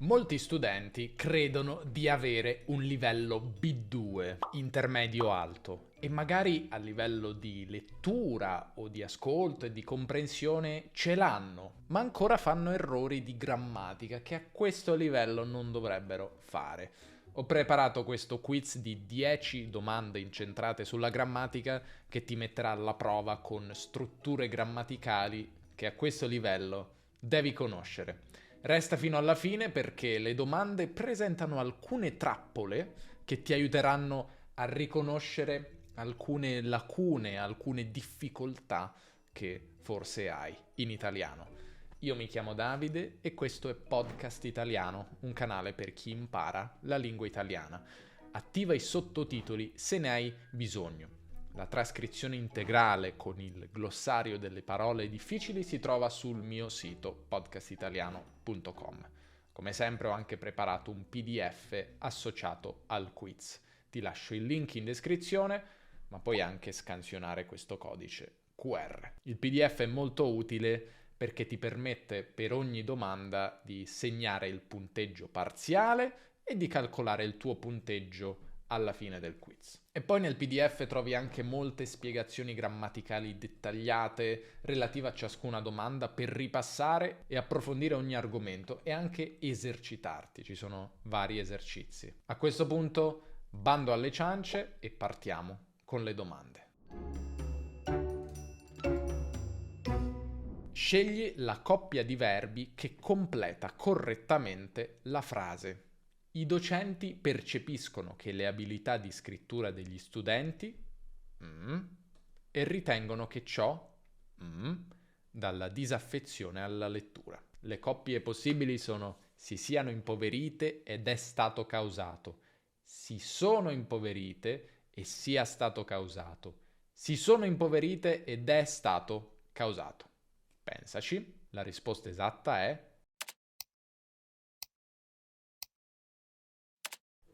Molti studenti credono di avere un livello B2, intermedio alto, e magari a livello di lettura o di ascolto e di comprensione ce l'hanno, ma ancora fanno errori di grammatica che a questo livello non dovrebbero fare. Ho preparato questo quiz di 10 domande incentrate sulla grammatica che ti metterà alla prova con strutture grammaticali che a questo livello devi conoscere. Resta fino alla fine perché le domande presentano alcune trappole che ti aiuteranno a riconoscere alcune lacune, alcune difficoltà che forse hai in italiano. Io mi chiamo Davide e questo è Podcast Italiano, un canale per chi impara la lingua italiana. Attiva i sottotitoli se ne hai bisogno. La trascrizione integrale con il glossario delle parole difficili si trova sul mio sito podcastitaliano.com. Come sempre ho anche preparato un PDF associato al quiz. Ti lascio il link in descrizione, ma puoi anche scansionare questo codice QR. Il PDF è molto utile perché ti permette per ogni domanda di segnare il punteggio parziale e di calcolare il tuo punteggio alla fine del quiz. E poi nel PDF trovi anche molte spiegazioni grammaticali dettagliate relative a ciascuna domanda per ripassare e approfondire ogni argomento e anche esercitarti. Ci sono vari esercizi. A questo punto bando alle ciance e partiamo con le domande. Scegli la coppia di verbi che completa correttamente la frase. I docenti percepiscono che le abilità di scrittura degli studenti e ritengono che ciò dalla disaffezione alla lettura. Le coppie possibili sono si siano impoverite ed è stato causato, si sono impoverite e sia stato causato, si sono impoverite ed è stato causato. Pensaci, la risposta esatta è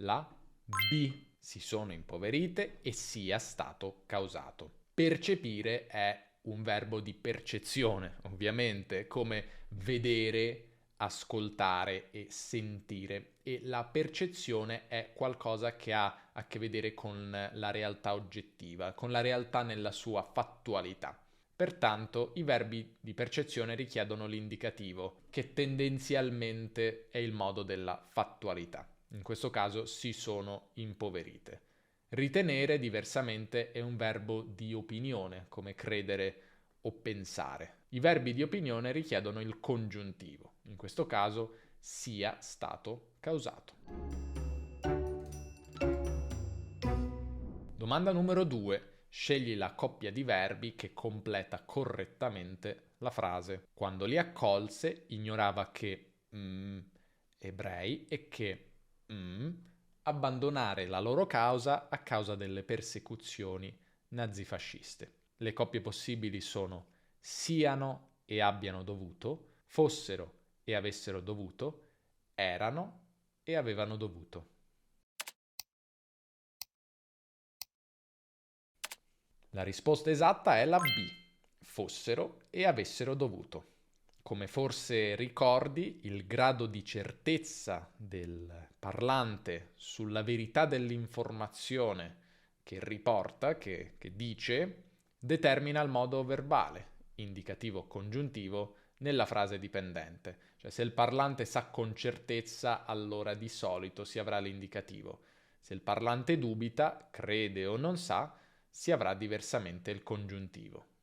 la B. Si sono impoverite e sia stato causato. Percepire è un verbo di percezione, ovviamente, come vedere, ascoltare e sentire. E la percezione è qualcosa che ha a che vedere con la realtà oggettiva, con la realtà nella sua fattualità. Pertanto i verbi di percezione richiedono l'indicativo, che tendenzialmente è il modo della fattualità. In questo caso si sono impoverite. Ritenere, diversamente, è un verbo di opinione, come credere o pensare. I verbi di opinione richiedono il congiuntivo. In questo caso sia stato causato. Domanda numero 2. Scegli la coppia di verbi che completa correttamente la frase. Quando li accolse, ignorava che ebrei e che abbandonare la loro causa a causa delle persecuzioni nazifasciste. Le coppie possibili sono siano e abbiano dovuto, fossero e avessero dovuto, erano e avevano dovuto. La risposta esatta è la B, fossero e avessero dovuto. Come forse ricordi, il grado di certezza del parlante sulla verità dell'informazione che riporta, che dice, determina il modo verbale, indicativo o congiuntivo, nella frase dipendente. Cioè se il parlante sa con certezza, allora di solito si avrà l'indicativo. Se il parlante dubita, crede o non sa, si avrà diversamente il congiuntivo.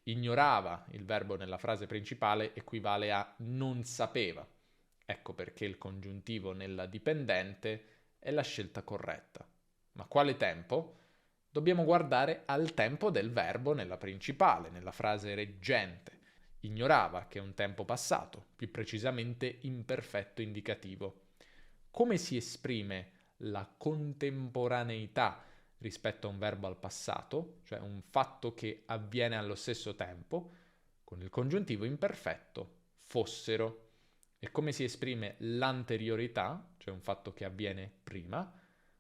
Ignorava il verbo nella frase principale equivale a non sapeva. Ecco perché il congiuntivo nella dipendente è la scelta corretta. Ma quale tempo? Dobbiamo guardare al tempo del verbo nella principale, nella frase reggente. Ignorava, che è un tempo passato, più precisamente imperfetto indicativo. Come si esprime la contemporaneità rispetto a un verbo al passato, cioè un fatto che avviene allo stesso tempo, con il congiuntivo imperfetto fossero. E come si esprime l'anteriorità, cioè un fatto che avviene prima,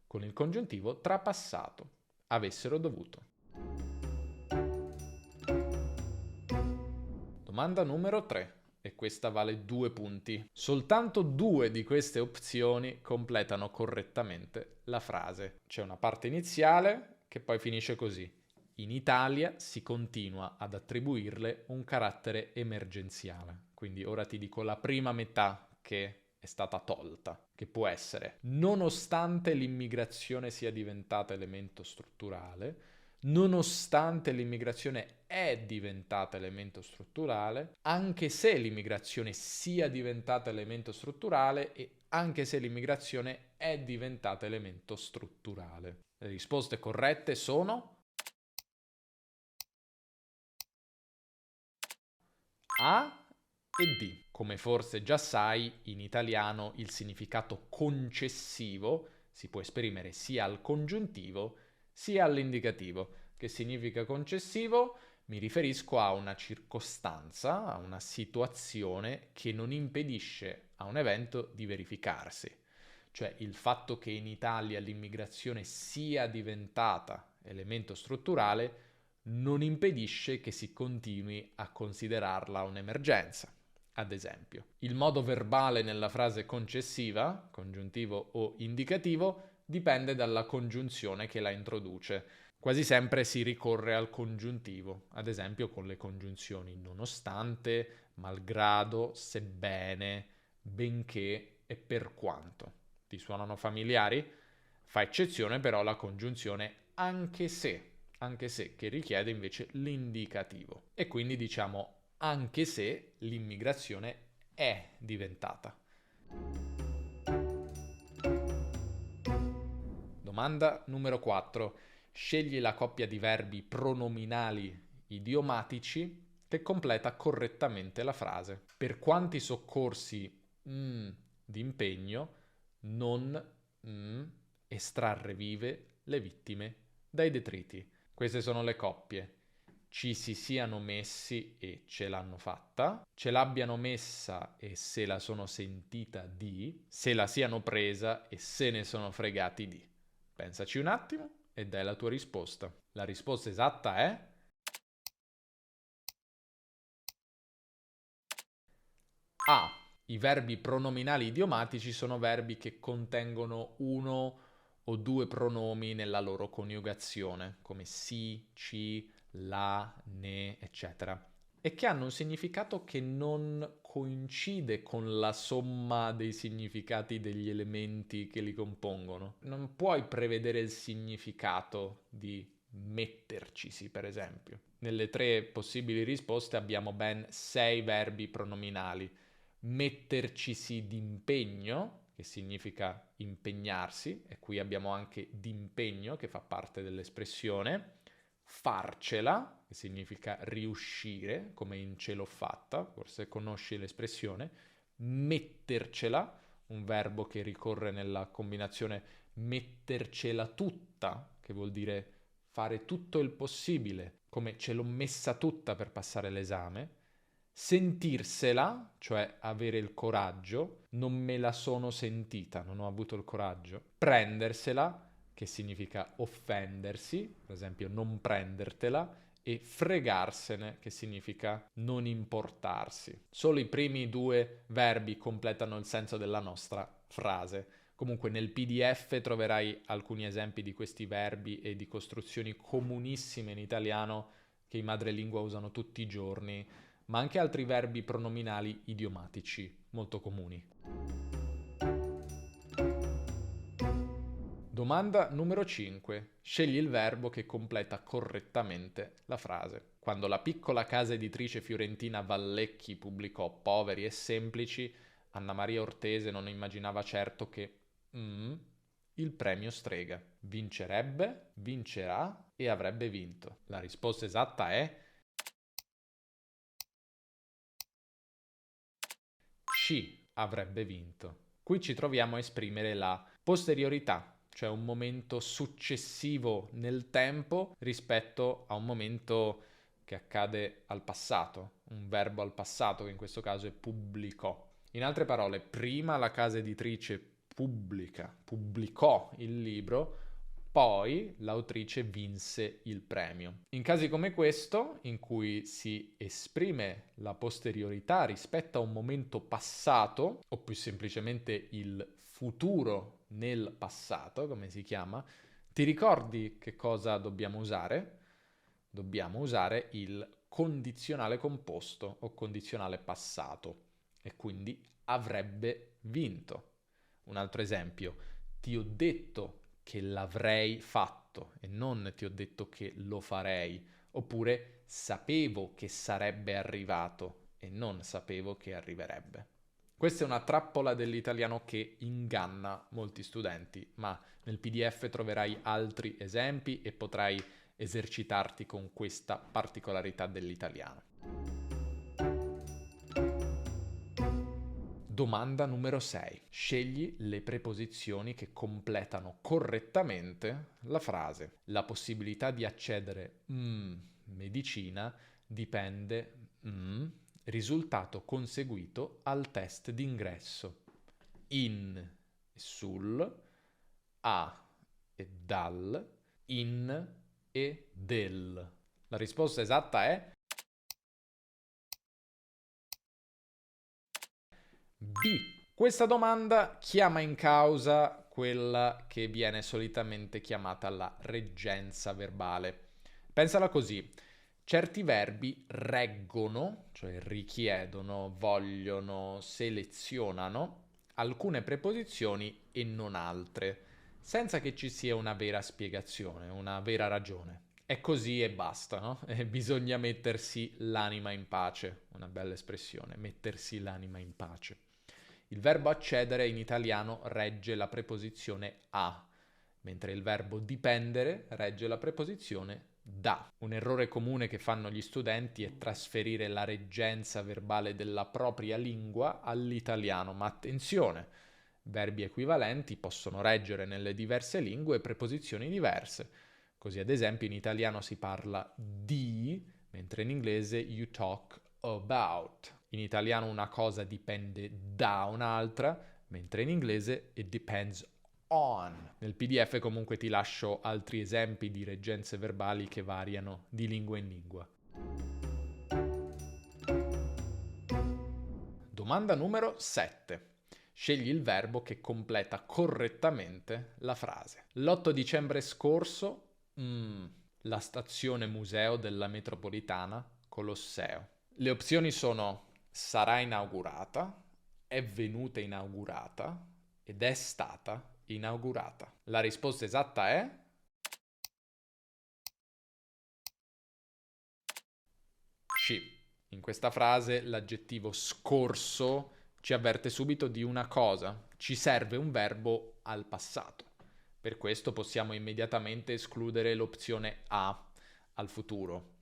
con il congiuntivo trapassato, avessero dovuto. Domanda numero 3. e questa vale 2 punti. Soltanto 2 di queste opzioni completano correttamente la frase. C'è una parte iniziale che poi finisce così. In Italia si continua ad attribuirle un carattere emergenziale. Quindi ora ti dico la prima metà che è stata tolta, che può essere: nonostante l'immigrazione sia diventata elemento strutturale, nonostante l'immigrazione è diventata elemento strutturale, anche se l'immigrazione sia diventata elemento strutturale e anche se l'immigrazione è diventata elemento strutturale. Le risposte corrette sono A e D. Come forse già sai, in italiano il significato concessivo si può esprimere sia al congiuntivo sia all'indicativo. Che significa concessivo? Mi riferisco a una circostanza, a una situazione che non impedisce a un evento di verificarsi. Cioè il fatto che in Italia l'immigrazione sia diventata elemento strutturale non impedisce che si continui a considerarla un'emergenza. Ad esempio, il modo verbale nella frase concessiva, congiuntivo o indicativo, dipende dalla congiunzione che la introduce. Quasi sempre si ricorre al congiuntivo, ad esempio con le congiunzioni nonostante, malgrado, sebbene, benché e per quanto. Ti suonano familiari? Fa eccezione però la congiunzione anche se che richiede invece l'indicativo. E quindi diciamo anche se l'immigrazione è diventata. Domanda numero 4. Scegli la coppia di verbi pronominali idiomatici che completa correttamente la frase. Per quanti soccorsi di impegno non estrarre vive le vittime dai detriti. Queste sono le coppie. Ci si siano messi e ce l'hanno fatta, ce l'abbiano messa e se la sono sentita di, se la siano presa e se ne sono fregati di. Pensaci un attimo e dai la tua risposta. La risposta esatta è A. I verbi pronominali idiomatici sono verbi che contengono uno o due pronomi nella loro coniugazione, come si, ci, la, ne, eccetera, e che hanno un significato che non coincide con la somma dei significati degli elementi che li compongono. Non puoi prevedere il significato di mettercisi, per esempio. Nelle 3 possibili risposte abbiamo ben 6 verbi pronominali. Mettercisi d'impegno, che significa impegnarsi, e qui abbiamo anche d'impegno, che fa parte dell'espressione. Farcela, che significa riuscire, come in ce l'ho fatta, forse conosci l'espressione. Mettercela, un verbo che ricorre nella combinazione mettercela tutta, che vuol dire fare tutto il possibile, come ce l'ho messa tutta per passare l'esame. Sentirsela, cioè avere il coraggio, non me la sono sentita, non ho avuto il coraggio. Prendersela, che significa offendersi, per esempio non prendertela, e fregarsene, che significa non importarsi. Solo i primi 2 verbi completano il senso della nostra frase. Comunque nel PDF troverai alcuni esempi di questi verbi e di costruzioni comunissime in italiano che i madrelingua usano tutti i giorni, ma anche altri verbi pronominali idiomatici molto comuni. Domanda numero 5. Scegli il verbo che completa correttamente la frase. Quando la piccola casa editrice fiorentina Vallecchi pubblicò Poveri e Semplici, Anna Maria Ortese non immaginava certo che il premio Strega. Vincerebbe, vincerà e avrebbe vinto. La risposta esatta è C. Avrebbe vinto. Qui ci troviamo a esprimere la posteriorità, cioè un momento successivo nel tempo rispetto a un momento che accade al passato, un verbo al passato che in questo caso è pubblicò. In altre parole, prima la casa editrice pubblicò il libro, poi l'autrice vinse il premio. In casi come questo, in cui si esprime la posteriorità rispetto a un momento passato, o più semplicemente il futuro nel passato, come si chiama, ti ricordi che cosa dobbiamo usare? Dobbiamo usare il condizionale composto o condizionale passato e quindi avrebbe vinto. Un altro esempio, ti ho detto che l'avrei fatto e non ti ho detto che lo farei, oppure sapevo che sarebbe arrivato e non sapevo che arriverebbe. Questa è una trappola dell'italiano che inganna molti studenti, ma nel PDF troverai altri esempi e potrai esercitarti con questa particolarità dell'italiano. Domanda numero 6. Scegli le preposizioni che completano correttamente la frase. La possibilità di accedere medicina dipende risultato conseguito al test d'ingresso. In e sul, a e dal, in e del. La risposta esatta è B. Questa domanda chiama in causa quella che viene solitamente chiamata la reggenza verbale. Pensala così. Certi verbi reggono, cioè richiedono, vogliono, selezionano alcune preposizioni e non altre, senza che ci sia una vera spiegazione, una vera ragione. È così e basta, no? Bisogna mettersi l'anima in pace, una bella espressione, mettersi l'anima in pace. Il verbo accedere in italiano regge la preposizione a, mentre il verbo dipendere regge la preposizione da. Un errore comune che fanno gli studenti è trasferire la reggenza verbale della propria lingua all'italiano, ma attenzione, verbi equivalenti possono reggere nelle diverse lingue preposizioni diverse. Così ad esempio in italiano si parla di, mentre in inglese you talk about. In italiano una cosa dipende da un'altra, mentre in inglese it depends on. Nel PDF comunque ti lascio altri esempi di reggenze verbali che variano di lingua in lingua. Domanda numero 7. Scegli il verbo che completa correttamente la frase. L'8 dicembre scorso, la stazione museo della metropolitana Colosseo. Le opzioni sono sarà inaugurata, è venuta inaugurata ed è stata inaugurata. La risposta esatta è C. In questa frase l'aggettivo scorso ci avverte subito di una cosa, ci serve un verbo al passato. Per questo possiamo immediatamente escludere l'opzione A, al futuro.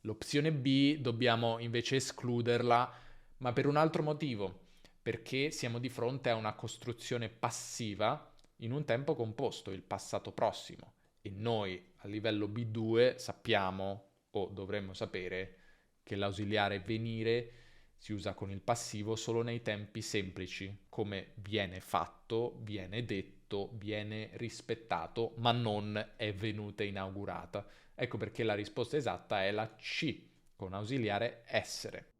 L'opzione B dobbiamo invece escluderla, ma per un altro motivo, perché siamo di fronte a una costruzione passiva in un tempo composto, il passato prossimo, e noi a livello B2 sappiamo o dovremmo sapere che l'ausiliare venire si usa con il passivo solo nei tempi semplici, come viene fatto, viene detto, viene rispettato, ma non è venuta inaugurata. Ecco perché la risposta esatta è la C, con ausiliare essere.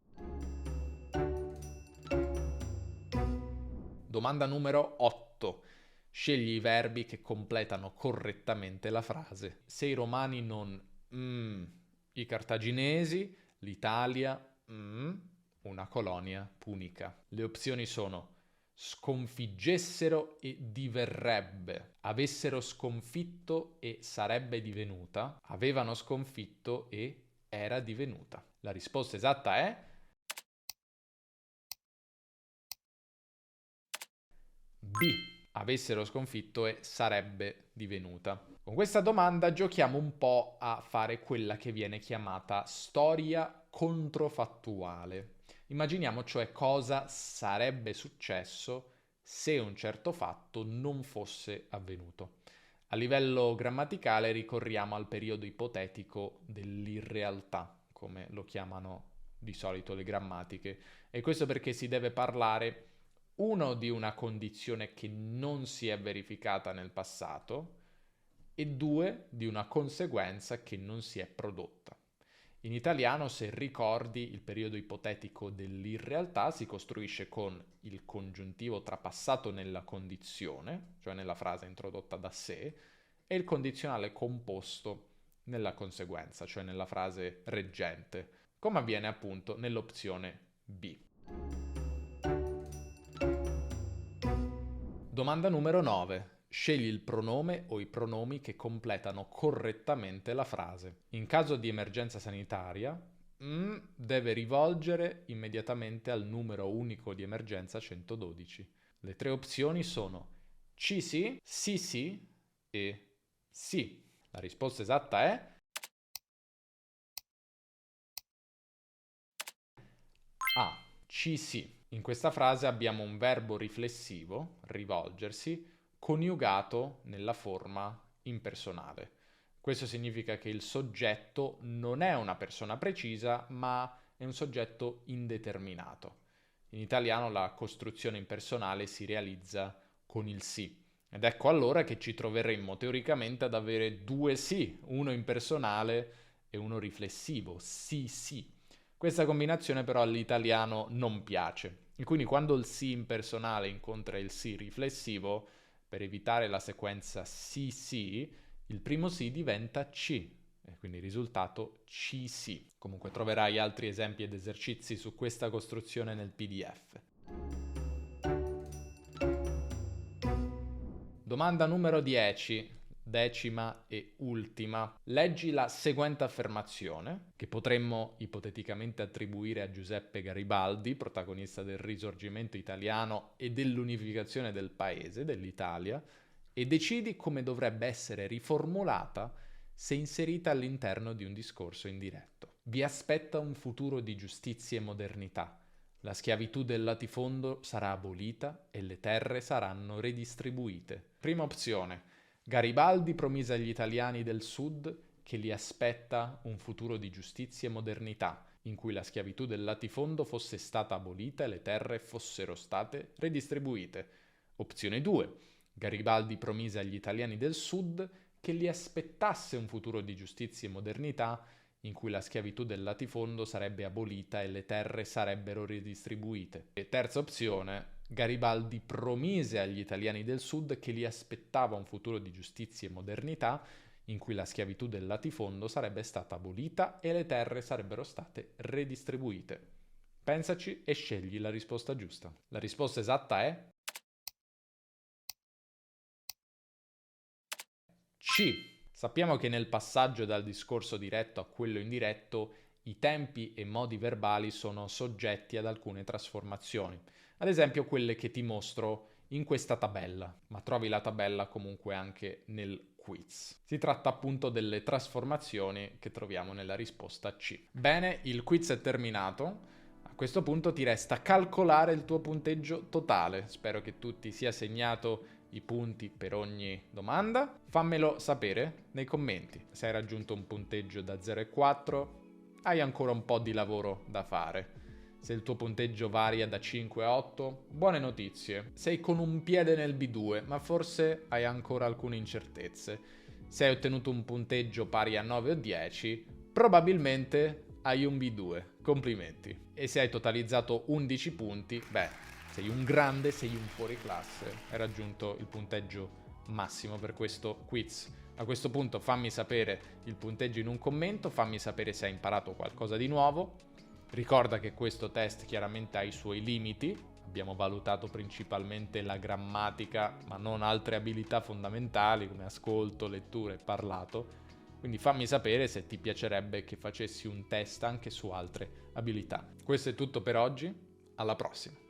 Domanda numero 8. Scegli i verbi che completano correttamente la frase. Se i romani non i cartaginesi, l'Italia una colonia punica. Le opzioni sono sconfiggessero e diverrebbe, avessero sconfitto e sarebbe divenuta, avevano sconfitto e era divenuta. La risposta esatta è B. Avessero sconfitto e sarebbe divenuta. Con questa domanda giochiamo un po' a fare quella che viene chiamata storia controfattuale. Immaginiamo cioè cosa sarebbe successo se un certo fatto non fosse avvenuto. A livello grammaticale ricorriamo al periodo ipotetico dell'irrealtà, come lo chiamano di solito le grammatiche, e questo perché si deve parlare uno di una condizione che non si è verificata nel passato e 2 di una conseguenza che non si è prodotta. In italiano, se ricordi il periodo ipotetico dell'irrealtà, si costruisce con il congiuntivo trapassato nella condizione, cioè nella frase introdotta da sé, e il condizionale composto nella conseguenza, cioè nella frase reggente, come avviene appunto nell'opzione B. Domanda numero 9. Scegli il pronome o i pronomi che completano correttamente la frase. In caso di emergenza sanitaria, deve rivolgere immediatamente al numero unico di emergenza 112. Le 3 opzioni sono sì e sì. La risposta esatta è A. Sì. In questa frase abbiamo un verbo riflessivo, rivolgersi, coniugato nella forma impersonale. Questo significa che il soggetto non è una persona precisa, ma è un soggetto indeterminato. In italiano la costruzione impersonale si realizza con il sì. Ed ecco allora che ci troveremmo teoricamente ad avere 2 sì, uno impersonale e uno riflessivo, sì. Questa combinazione però all'italiano non piace, e quindi quando il sì impersonale incontra il sì riflessivo, per evitare la sequenza sì, il primo sì diventa C, e quindi il risultato sì. Comunque troverai altri esempi ed esercizi su questa costruzione nel PDF. Domanda numero 10. Decima e ultima. Leggi la seguente affermazione, che potremmo ipoteticamente attribuire a Giuseppe Garibaldi, protagonista del Risorgimento italiano e dell'unificazione del paese, dell'Italia, e decidi come dovrebbe essere riformulata se inserita all'interno di un discorso indiretto. Vi aspetta un futuro di giustizia e modernità. La schiavitù del latifondo sarà abolita e le terre saranno redistribuite. Prima opzione. Garibaldi promise agli italiani del sud che li aspetta un futuro di giustizia e modernità, in cui la schiavitù del latifondo fosse stata abolita e le terre fossero state redistribuite. Opzione 2. Garibaldi promise agli italiani del sud che li aspettasse un futuro di giustizia e modernità, in cui la schiavitù del latifondo sarebbe abolita e le terre sarebbero redistribuite. E terza opzione. Garibaldi promise agli italiani del sud che li aspettava un futuro di giustizia e modernità, in cui la schiavitù del latifondo sarebbe stata abolita e le terre sarebbero state redistribuite. Pensaci e scegli la risposta giusta. La risposta esatta è C. Sappiamo che nel passaggio dal discorso diretto a quello indiretto i tempi e modi verbali sono soggetti ad alcune trasformazioni. Ad esempio quelle che ti mostro in questa tabella, ma trovi la tabella comunque anche nel quiz. Si tratta appunto delle trasformazioni che troviamo nella risposta C. Bene, il quiz è terminato. A questo punto ti resta calcolare il tuo punteggio totale. Spero che tu ti sia segnato i punti per ogni domanda. Fammelo sapere nei commenti. Se hai raggiunto un punteggio da 0 a 4, hai ancora un po' di lavoro da fare. Se il tuo punteggio varia da 5 a 8, buone notizie. Sei con un piede nel B2, ma forse hai ancora alcune incertezze. Se hai ottenuto un punteggio pari a 9 o 10, probabilmente hai un B2. Complimenti. E se hai totalizzato 11 punti, sei un grande, sei un fuoriclasse. Hai raggiunto il punteggio massimo per questo quiz. A questo punto fammi sapere il punteggio in un commento, fammi sapere se hai imparato qualcosa di nuovo. Ricorda che questo test chiaramente ha i suoi limiti, abbiamo valutato principalmente la grammatica, ma non altre abilità fondamentali come ascolto, lettura e parlato, quindi fammi sapere se ti piacerebbe che facessi un test anche su altre abilità. Questo è tutto per oggi, alla prossima!